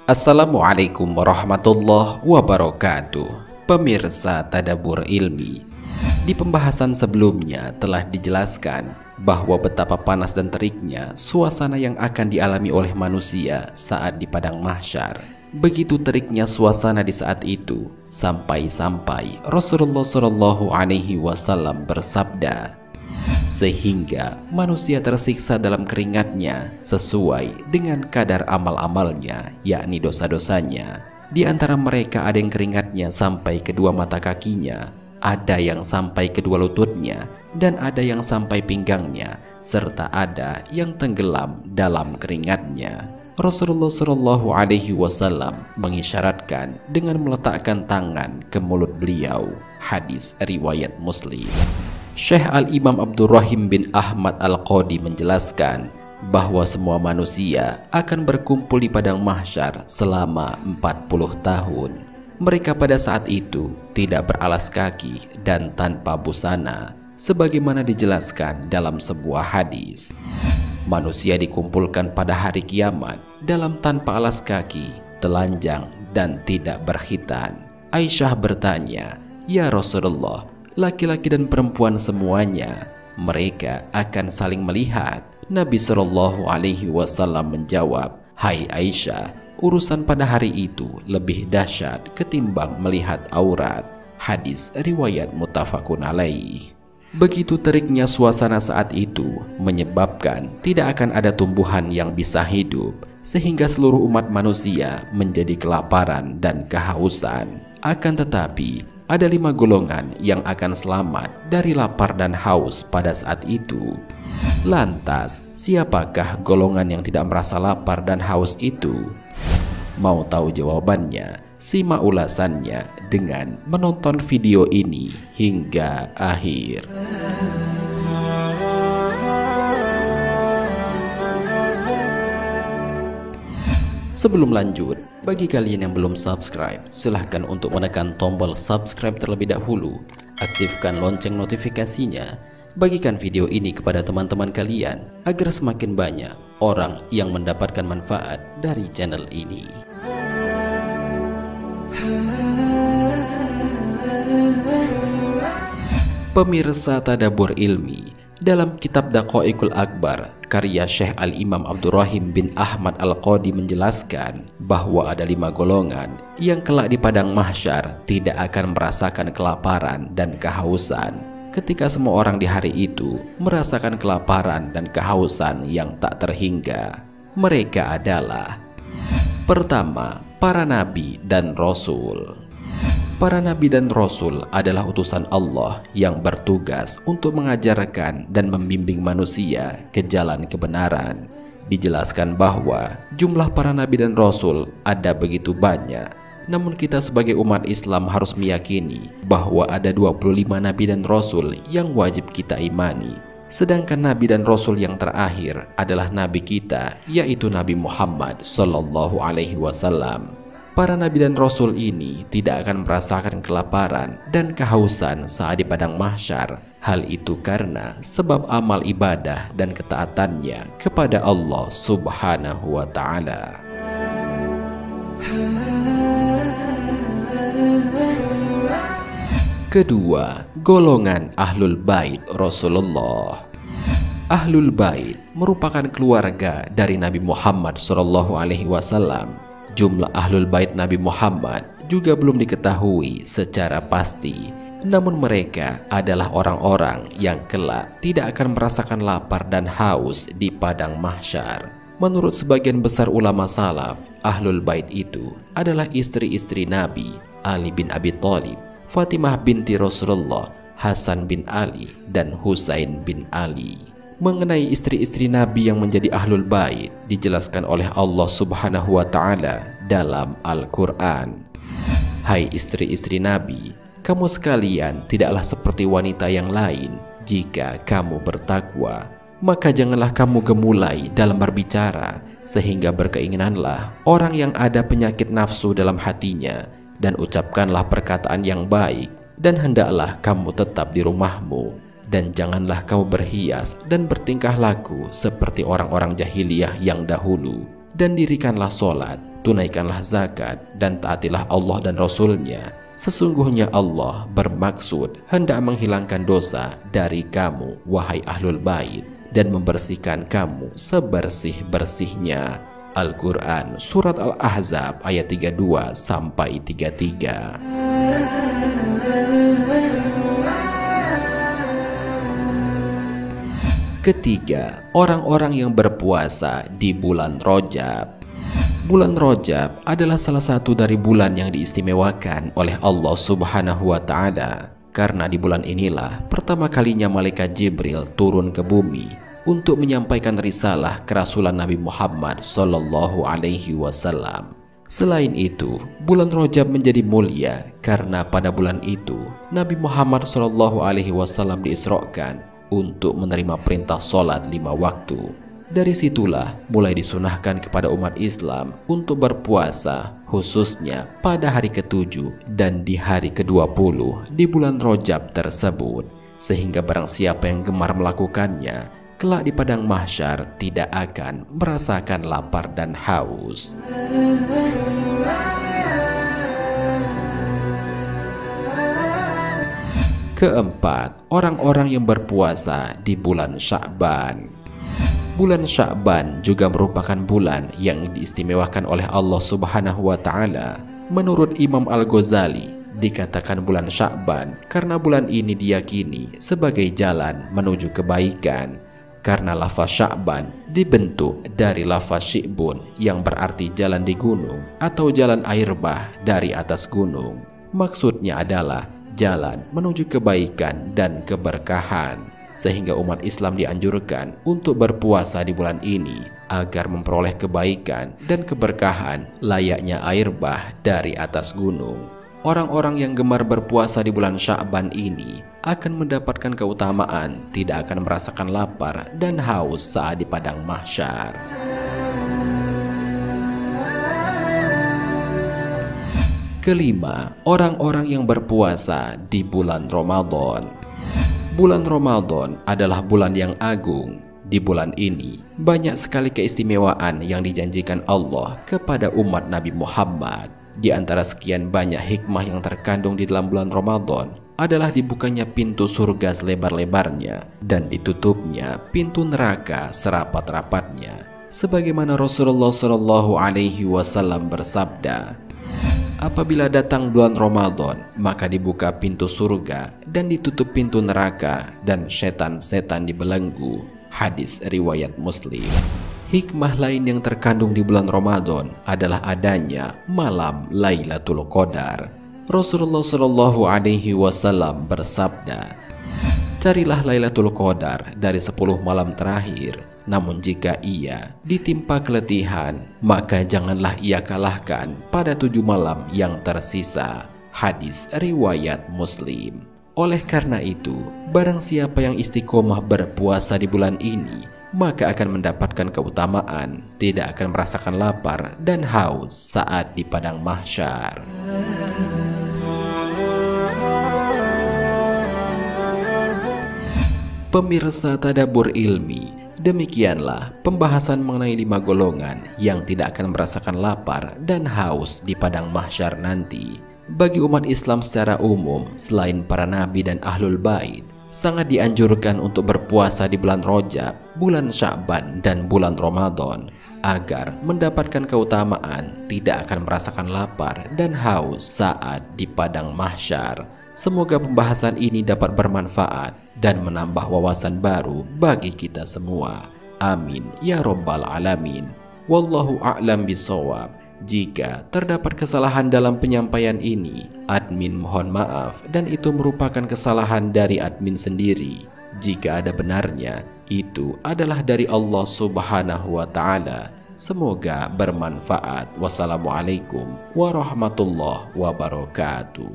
Assalamualaikum warahmatullahi wabarakatuh. Pemirsa Tadabbur Ilmi, di pembahasan sebelumnya telah dijelaskan bahwa betapa panas dan teriknya suasana yang akan dialami oleh manusia saat di padang mahsyar. Begitu teriknya suasana di saat itu, sampai-sampai Rasulullah Shallallahu Alaihi Wasallam bersabda, sehingga manusia tersiksa dalam keringatnya sesuai dengan kadar amal-amalnya, yakni dosa-dosanya. Di antara mereka ada yang keringatnya sampai kedua mata kakinya, ada yang sampai kedua lututnya, dan ada yang sampai pinggangnya, serta ada yang tenggelam dalam keringatnya. Rasulullah Shallallahu Alaihi Wasallam mengisyaratkan dengan meletakkan tangan ke mulut beliau. Hadis riwayat Muslim. Syekh Al-Imam Abdurrahim bin Ahmad Al-Qadi menjelaskan bahwa semua manusia akan berkumpul di padang mahsyar selama 40 tahun. Mereka pada saat itu tidak beralas kaki dan tanpa busana, sebagaimana dijelaskan dalam sebuah hadis. Manusia dikumpulkan pada hari kiamat dalam tanpa alas kaki, telanjang, dan tidak berkhitan. Aisyah bertanya, "Ya Rasulullah, laki-laki dan perempuan semuanya, mereka akan saling melihat?" Nabi Shallallahu Alaihi Wasallam menjawab, "Hai Aisyah, urusan pada hari itu lebih dahsyat ketimbang melihat aurat." Hadis riwayat muttafaqun alaih. Begitu teriknya suasana saat itu menyebabkan tidak akan ada tumbuhan yang bisa hidup, sehingga seluruh umat manusia menjadi kelaparan dan kehausan. Akan tetapi ada 5 golongan yang akan selamat dari lapar dan haus pada saat itu. Lantas, siapakah golongan yang tidak merasa lapar dan haus itu? Mau tahu jawabannya? Simak ulasannya dengan menonton video ini hingga akhir. Sebelum lanjut, bagi kalian yang belum subscribe, silahkan untuk menekan tombol subscribe terlebih dahulu. Aktifkan lonceng notifikasinya. Bagikan video ini kepada teman-teman kalian agar semakin banyak orang yang mendapatkan manfaat dari channel ini. Pemirsa Tadabbur Ilmi, dalam kitab Daqaiqul Akbar karya Syekh Al-Imam Abdurrahim bin Ahmad Al-Qadi menjelaskan bahwa ada 5 golongan yang kelak di padang mahsyar tidak akan merasakan kelaparan dan kehausan, ketika semua orang di hari itu merasakan kelaparan dan kehausan yang tak terhingga. Mereka adalah: pertama, para nabi dan rasul. Para nabi dan rasul adalah utusan Allah yang bertugas untuk mengajarkan dan membimbing manusia ke jalan kebenaran. Dijelaskan bahwa jumlah para nabi dan rasul ada begitu banyak, namun kita sebagai umat Islam harus meyakini bahwa ada 25 nabi dan rasul yang wajib kita imani. Sedangkan nabi dan rasul yang terakhir adalah nabi kita, yaitu Nabi Muhammad Sallallahu Alaihi Wasallam. Para nabi dan rasul ini tidak akan merasakan kelaparan dan kehausan saat di padang mahsyar. Hal itu karena sebab amal ibadah dan ketaatannya kepada Allah Subhanahu wa Ta'ala. Kedua, golongan Ahlul Bait Rasulullah. Ahlul Bait merupakan keluarga dari Nabi Muhammad SAW. Jumlah Ahlul Bait Nabi Muhammad juga belum diketahui secara pasti, namun mereka adalah orang-orang yang kelak tidak akan merasakan lapar dan haus di padang mahsyar. Menurut sebagian besar ulama salaf, Ahlul Bait itu adalah istri-istri Nabi, Ali bin Abi Thalib, Fatimah binti Rasulullah, Hasan bin Ali, dan Husain bin Ali. Mengenai istri-istri Nabi yang menjadi Ahlul Bait dijelaskan oleh Allah Subhanahu wa Ta'ala dalam Al-Quran. Hai istri-istri Nabi, kamu sekalian tidaklah seperti wanita yang lain. Jika kamu bertakwa, maka janganlah kamu gemulai dalam berbicara, sehingga berkeinginanlah orang yang ada penyakit nafsu dalam hatinya, dan ucapkanlah perkataan yang baik, dan hendaklah kamu tetap di rumahmu. dan janganlah kamu berhias dan bertingkah laku seperti orang-orang jahiliyah yang dahulu, dan dirikanlah sholat, tunaikanlah zakat, dan taatilah Allah dan Rasul-Nya. Sesungguhnya Allah bermaksud hendak menghilangkan dosa dari kamu, wahai ahlul bait, dan membersihkan kamu sebersih-bersihnya. Al-Quran Surat Al-Ahzab ayat 32-33. Ketiga, orang-orang yang berpuasa di bulan Rajab. Bulan Rajab adalah salah satu dari bulan yang diistimewakan oleh Allah Subhanahu wa Ta'ala, karena di bulan inilah pertama kalinya malaikat Jibril turun ke bumi untuk menyampaikan risalah kerasulan Nabi Muhammad Sallallahu Alaihi Wasallam. Selain itu, bulan Rajab menjadi mulia karena pada bulan itu Nabi Muhammad Sallallahu Alaihi Wasallam diisrokan untuk menerima perintah sholat 5 waktu. Dari situlah mulai disunahkan kepada umat Islam untuk berpuasa, khususnya pada hari ke-7 dan di hari ke-20 di bulan Rajab tersebut, sehingga barang siapa yang gemar melakukannya, kelak di padang mahsyar tidak akan merasakan lapar dan haus. Keempat, orang-orang yang berpuasa di bulan Sya'ban. Bulan Sya'ban juga merupakan bulan yang diistimewakan oleh Allah Subhanahu wa Ta'ala. Menurut Imam Al-Ghazali, dikatakan bulan Sya'ban karena bulan ini diyakini sebagai jalan menuju kebaikan, karena lafaz Sya'ban dibentuk dari lafaz Syi'bun yang berarti jalan di gunung atau jalan air bah dari atas gunung. Maksudnya adalah jalan menuju kebaikan dan keberkahan, sehingga umat Islam dianjurkan untuk berpuasa di bulan ini agar memperoleh kebaikan dan keberkahan layaknya air bah dari atas gunung. Orang-orang yang gemar berpuasa di bulan Sya'ban ini akan mendapatkan keutamaan, tidak akan merasakan lapar dan haus saat di padang mahsyar. Kelima, orang-orang yang berpuasa di bulan Ramadan. Bulan Ramadan adalah bulan yang agung. Di bulan ini, banyak sekali keistimewaan yang dijanjikan Allah kepada umat Nabi Muhammad. Di antara sekian banyak hikmah yang terkandung di dalam bulan Ramadan adalah dibukanya pintu surga selebar-lebarnya dan ditutupnya pintu neraka serapat-rapatnya. Sebagaimana Rasulullah Shallallahu Alaihi Wasallam bersabda, apabila datang bulan Ramadan, maka dibuka pintu surga dan ditutup pintu neraka, dan setan-setan dibelenggu. Hadis riwayat Muslim. Hikmah lain yang terkandung di bulan Ramadan adalah adanya malam Lailatul Qadar. Rasulullah Shallallahu Alaihi Wasallam bersabda, carilah Lailatul Qadar dari 10 malam terakhir. Namun jika ia ditimpa keletihan, maka janganlah ia kalahkan pada 7 malam yang tersisa. Hadis riwayat Muslim. Oleh karena itu, barang siapa yang istiqomah berpuasa di bulan ini, maka akan mendapatkan keutamaan, tidak akan merasakan lapar dan haus saat di padang mahsyar. Pemirsa Tadabbur Ilmi, demikianlah pembahasan mengenai 5 golongan yang tidak akan merasakan lapar dan haus di padang mahsyar nanti. Bagi umat Islam secara umum, selain para nabi dan ahlul bait, sangat dianjurkan untuk berpuasa di bulan Rajab, bulan Sya'ban, dan bulan Ramadan agar mendapatkan keutamaan, tidak akan merasakan lapar dan haus saat di padang mahsyar. Semoga pembahasan ini dapat bermanfaat dan menambah wawasan baru bagi kita semua. Amin ya Rabbal Alamin. Wallahu a'lam bishawab. Jika terdapat kesalahan dalam penyampaian ini, admin mohon maaf, dan itu merupakan kesalahan dari admin sendiri. Jika ada benarnya, itu adalah dari Allah Subhanahu wa Ta'ala. Semoga bermanfaat. Wassalamualaikum warahmatullahi wabarakatuh.